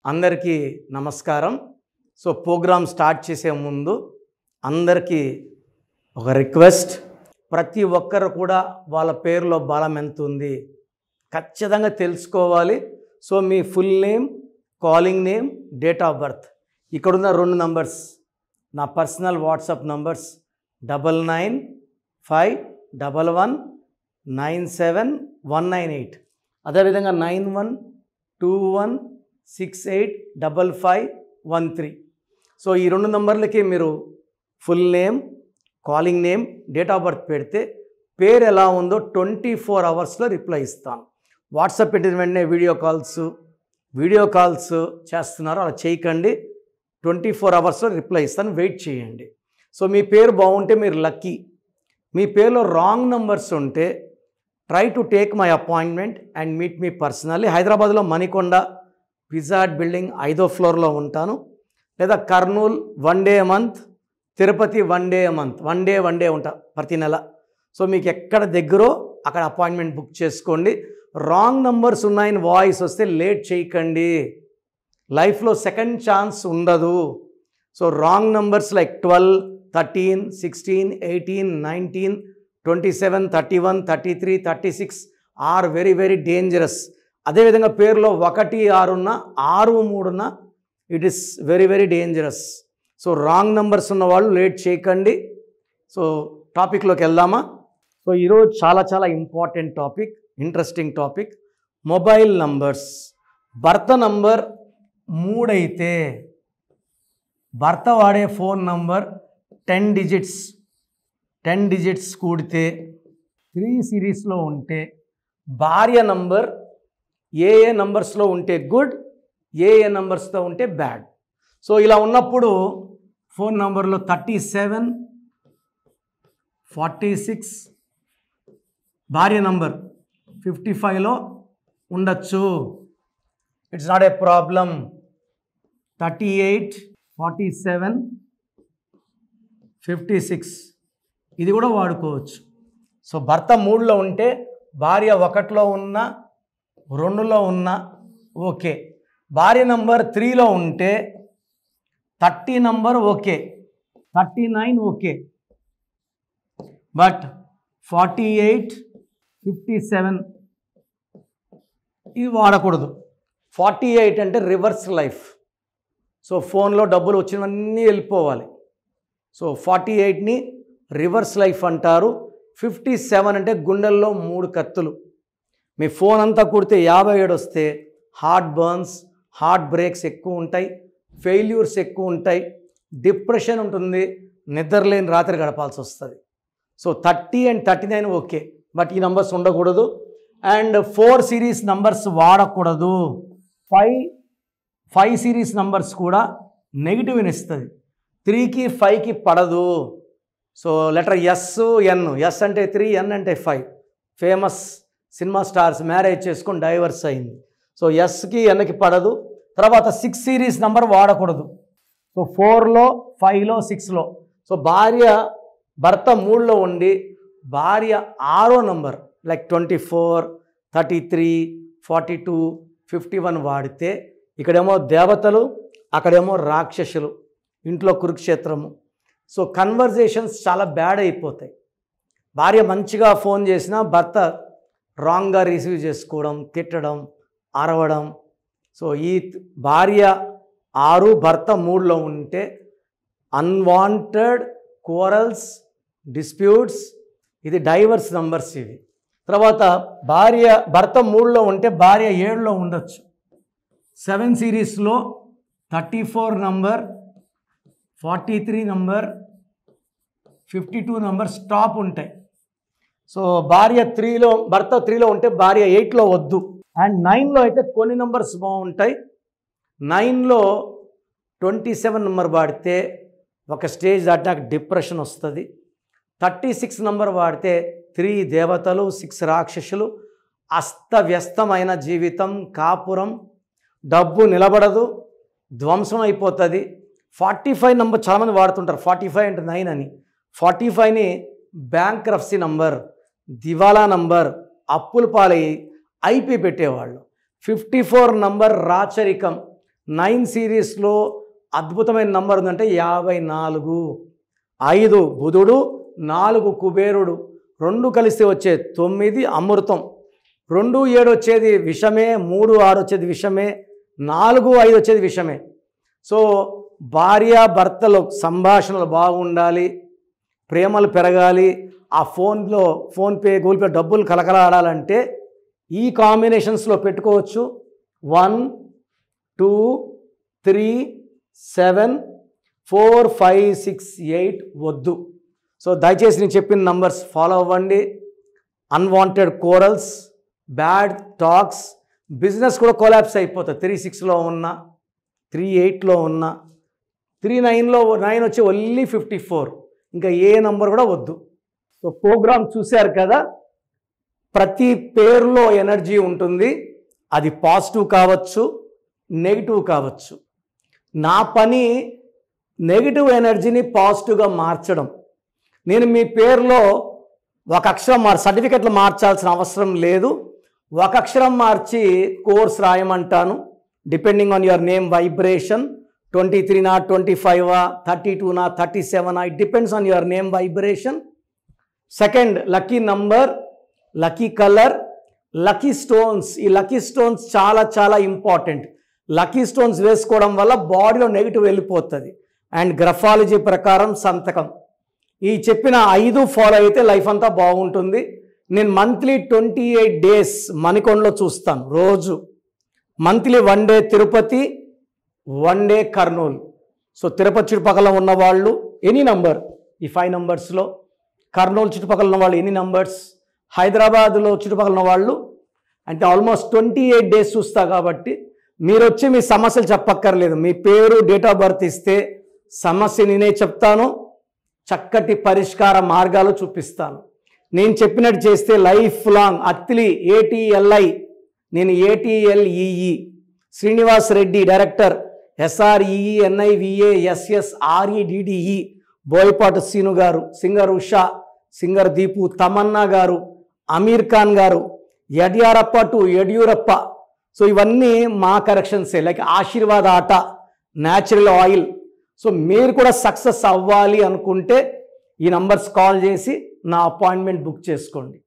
అందరికీ నమస్కారం. So programme start చేసే ముందు అందరికీ ఒక రిక్వెస్ట్, ప్రతి ఒక్కరు కూడా వాళ్ళ పేరులో బలం ఎంత ఉంది ఖచ్చితంగా తెలుసుకోవాలి. So me full name, calling name, date of birth, ఇక్కడున్న 2 నంబర్స్ నా పర్సనల్ వాట్సాప్ నంబర్స్ 995111971998, అదేవిధంగా 9121685513. సో ఈ 2 నంబర్లకి మీరు full name, calling name, date of birth పెడితే పేరు ఎలా ఉందో 24 అవర్స్లో రిప్లై ఇస్తాను. వాట్సాప్ పెట్టిన వెంటనే వీడియో కాల్స్ చేస్తున్నారు, అలా చేయకండి. 24 అవర్స్లో రిప్లై ఇస్తాను, వెయిట్ చేయండి. సో మీ పేరు బాగుంటే మీరు లక్కీ. మీ పేరులో రాంగ్ నంబర్స్ ఉంటే try to take my appointment and meet me personally. హైదరాబాద్లో మణికొండ పిజ్జా హట్ బిల్డింగ్ 5వ ఫ్లోర్లో ఉంటాను, లేదా Kurnool 1 day month, Tirupati 1 day month, 1 day ఉంటా ప్రతి నెల. సో మీకు ఎక్కడ దగ్గరో అక్కడ అపాయింట్మెంట్ బుక్ చేసుకోండి. రాంగ్ నంబర్స్ ఉన్నాయని వాయిస్ వస్తే లేట్ చేయకండి, లైఫ్లో సెకండ్ ఛాన్స్ ఉండదు. So wrong numbers like 12, 13, 16, 18, 19, 27, 31, 33, 36 are very very dangerous. అదేవిధంగా పేరులో 1, 6 ఉన్న, 6, 3 ఉన్న, it is very very dangerous. So wrong numbers ఉన్న వాళ్ళు లేట్ చేయకండి. సో టాపిక్లోకి వెళ్దామా? సో ఈరోజు చాలా important topic, interesting topic, mobile numbers. భర్త నంబర్ 3 అయితే భర్త వాడే ఫోన్ నంబర్ 10 డిజిట్స్ కూడితే 3 సిరీస్లో ఉంటే, భార్య నంబర్ ఏ నంబర్స్లో ఉంటే గుడ్, ఏ నంబర్స్తో ఉంటే బ్యాడ్. సో ఇలా ఉన్నప్పుడు ఫోన్ నంబర్లో 37, 46, భార్య నంబర్ 55లో ఉండొచ్చు, ఇట్స్ నాట్ ఏ ప్రాబ్లం. 38, 47, 56 ఇది కూడా వాడుకోవచ్చు. సో భర్త 3లో ఉంటే, భార్య 1లో ఉన్న, 2లో ఉన్న ఓకే. భార్య నంబర్ 3లో ఉంటే 30 నంబర్ ఓకే, 39 ఓకే, బట్ 48, 57 ఇది వాడకూడదు. 48 అంటే రివర్స్ లైఫ్. సో ఫోన్లో డబ్బులు వచ్చినవన్నీ వెళ్ళిపోవాలి. సో 48ని రివర్స్ లైఫ్ అంటారు. 57 అంటే గుండెల్లో 3 కత్తులు. మీ ఫోన్ అంతా కుడితే 57 వస్తే హార్ట్ బర్న్స్, హార్ట్ బ్రేక్స్ ఎక్కువ ఉంటాయి, ఫెయిల్యూర్స్ ఎక్కువ ఉంటాయి, డిప్రెషన్ ఉంటుంది, నిద్రలేని రాత్రి గడపాల్సి వస్తుంది. సో 30 and 39 ఓకే, బట్ ఈ నంబర్స్ ఉండకూడదు. అండ్ 4 సిరీస్ నంబర్స్ వాడకూడదు. 5 సిరీస్ నంబర్స్ కూడా నెగిటివ్ ఇస్తుంది. 3కి 5కి పడదు. సో లెటర్ ఎస్ అంటే 3, ఎన్ అంటే 5. ఫేమస్ సినిమా స్టార్స్ మ్యారేజ్ చేసుకొని డైవర్స్ అయింది. సో ఎస్కి ఎన్కి పడదు. తర్వాత 6 సిరీస్ నంబర్ వాడకూడదు. సో 4లో, 5లో, 6లో. సో భర్త 3లో ఉండి భార్య 6వ నంబర్ లైక్ 24, 33, 42, 51 వాడితే ఇక్కడేమో దేవతలు, అక్కడేమో రాక్షసులు, ఇంట్లో కురుక్షేత్రము. సో కన్వర్జేషన్స్ చాలా బ్యాడ్ అయిపోతాయి. భార్య మంచిగా ఫోన్ చేసినా భర్త రాంగ్గా రిసీవ్ చేసుకోవడం, తిట్టడం, అరవడం. సో ఈ భార్య 6, భర్త 3లో ఉంటే అన్వాంటెడ్ క్వారల్స్, డిస్ప్యూట్స్, ఇది డైవర్స్ నంబర్స్ ఇవి. తర్వాత భర్త 3లో ఉంటే భార్య 7లో ఉండొచ్చు. 7 సిరీస్లో 34 నంబర్, 43 నంబర్, 52 నంబర్ స్టాప్ ఉంటాయి. సో భర్త 3లో ఉంటే భార్య 8లో వద్దు. అండ్ 9లో అయితే కొన్ని నంబర్స్ బాగుంటాయి. 9లో 27 నంబర్ వాడితే ఒక స్టేజ్ దాటినాక డిప్రెషన్ వస్తుంది. 36 నంబర్ వాడితే 3 దేవతలు, 6 రాక్షసులు, అస్తవ్యస్తమైన జీవితం, కాపురం, డబ్బు నిలబడదు, ధ్వంసం అయిపోతుంది. 45 నంబర్ చాలామంది వాడుతుంటారు, 45 అంటే 9 అని. 45ని బ్యాంక్రప్సీ నంబర్, దివాలా నంబర్, అప్పుల పాలయ్యి ఐపీ పెట్టేవాళ్ళు. 54 నంబర్ రాచరికం, 9 సిరీస్లో అద్భుతమైన నంబర్ ఉందంటే 54. 5 బుధుడు, 4 కుబేరుడు, 2 కలిస్తే వచ్చే 9 అమృతం, 2, 7 వచ్చేది విషమే, 3, 6 వచ్చేది విషమే, 4, 5 వచ్చేది విషమే. సో భార్యాభర్తలు సంభాషణలు బాగుండాలి, ప్రేమలు పెరగాలి, ఆ ఫోన్పే గూగుల్ పే డబ్బులు కలకలాడాలంటే ఈ కాంబినేషన్స్లో పెట్టుకోవచ్చు. 1, 2, 3, 7, 4, 5, 6, 8 వద్దు. సో దయచేసి నేను చెప్పిన నంబర్స్ ఫాలో అవ్వండి. Unwanted corals, bad talks, business కూడా కొలాప్స్ అయిపోతుంది. 3-6లో ఉన్న, 3-8లో ఉన్న, 3-9లో 9 వచ్చి ఓన్లీ 54. ఇంకా ఏ నంబర్ కూడా వద్దు. సో ప్రోగ్రామ్ చూశారు కదా, ప్రతి పేరులో ఎనర్జీ ఉంటుంది. అది పాజిటివ్ కావచ్చు, నెగిటివ్ కావచ్చు. నా పని నెగిటివ్ ఎనర్జీని పాజిటివ్గా మార్చడం. నేను మీ పేరులో ఒక అక్షరం సర్టిఫికెట్లు మార్చాల్సిన అవసరం లేదు. ఒక అక్షరం మార్చి కోర్స్ రాయమంటాను. Depending on your name vibration, 23నా, 25ఆ, 32నా, 37ఆ, it depends on your name vibration. Second, lucky number, lucky colour, lucky stones. ఈ లక్కీ స్టోన్స్ చాలా చాలా ఇంపార్టెంట్. లక్కీ స్టోన్స్ వేసుకోవడం వల్ల బాడీలో నెగిటివ్ వెళ్ళిపోతుంది. అండ్ గ్రఫాలజీ ప్రకారం సంతకం. ఈ చెప్పిన 5 ఫాలో అయితే లైఫ్ అంతా బాగుంటుంది. నేను మంత్లీ 28 డేస్ మణికొండలో చూస్తాను రోజు. Monthly 1 day Tirupati, 1 day Kurnool. So Tirupati చుట్టుపక్కల ఉన్న వాళ్ళు ఎనీ నంబర్, ఈ 5 నంబర్స్లో, కర్నూలు చుట్టుపక్కల ఉన్న వాళ్ళు ఎనీ నంబర్స్, హైదరాబాద్లో చుట్టుపక్కల ఉన్న వాళ్ళు అంటే ఆల్మోస్ట్ 28 డేస్ చూస్తా. కాబట్టి మీరు వచ్చి మీ సమస్యలు చెప్పక్కర్లేదు. మీ పేరు, డేట్ ఆఫ్ బర్త్ ఇస్తే సమస్య నేనే చెప్తాను, చక్కటి పరిష్కార మార్గాలు చూపిస్తాను. నేను చెప్పినట్టు చేస్తే లైఫ్ లాంగ్. అత్తిలి ATLI, నేను ATLEE, Srinivas Reddy director, SREENIVASSREDDE, Boyapati Seenu గారు, సింగర్ ఉషా, సింగర్ దీపు, తమన్నా గారు, అమీర్ ఖాన్ గారు, యడ్యూరప్ప. సో ఇవన్నీ మా కరెక్షన్సే. లైక్ ఆశీర్వాద్ ఆట, న్యాచురల్ ఆయిల్. సో మీరు కూడా సక్సెస్ అవ్వాలి అనుకుంటే ఈ నంబర్స్ కాల్ చేసి నా అపాయింట్మెంట్ బుక్ చేసుకోండి.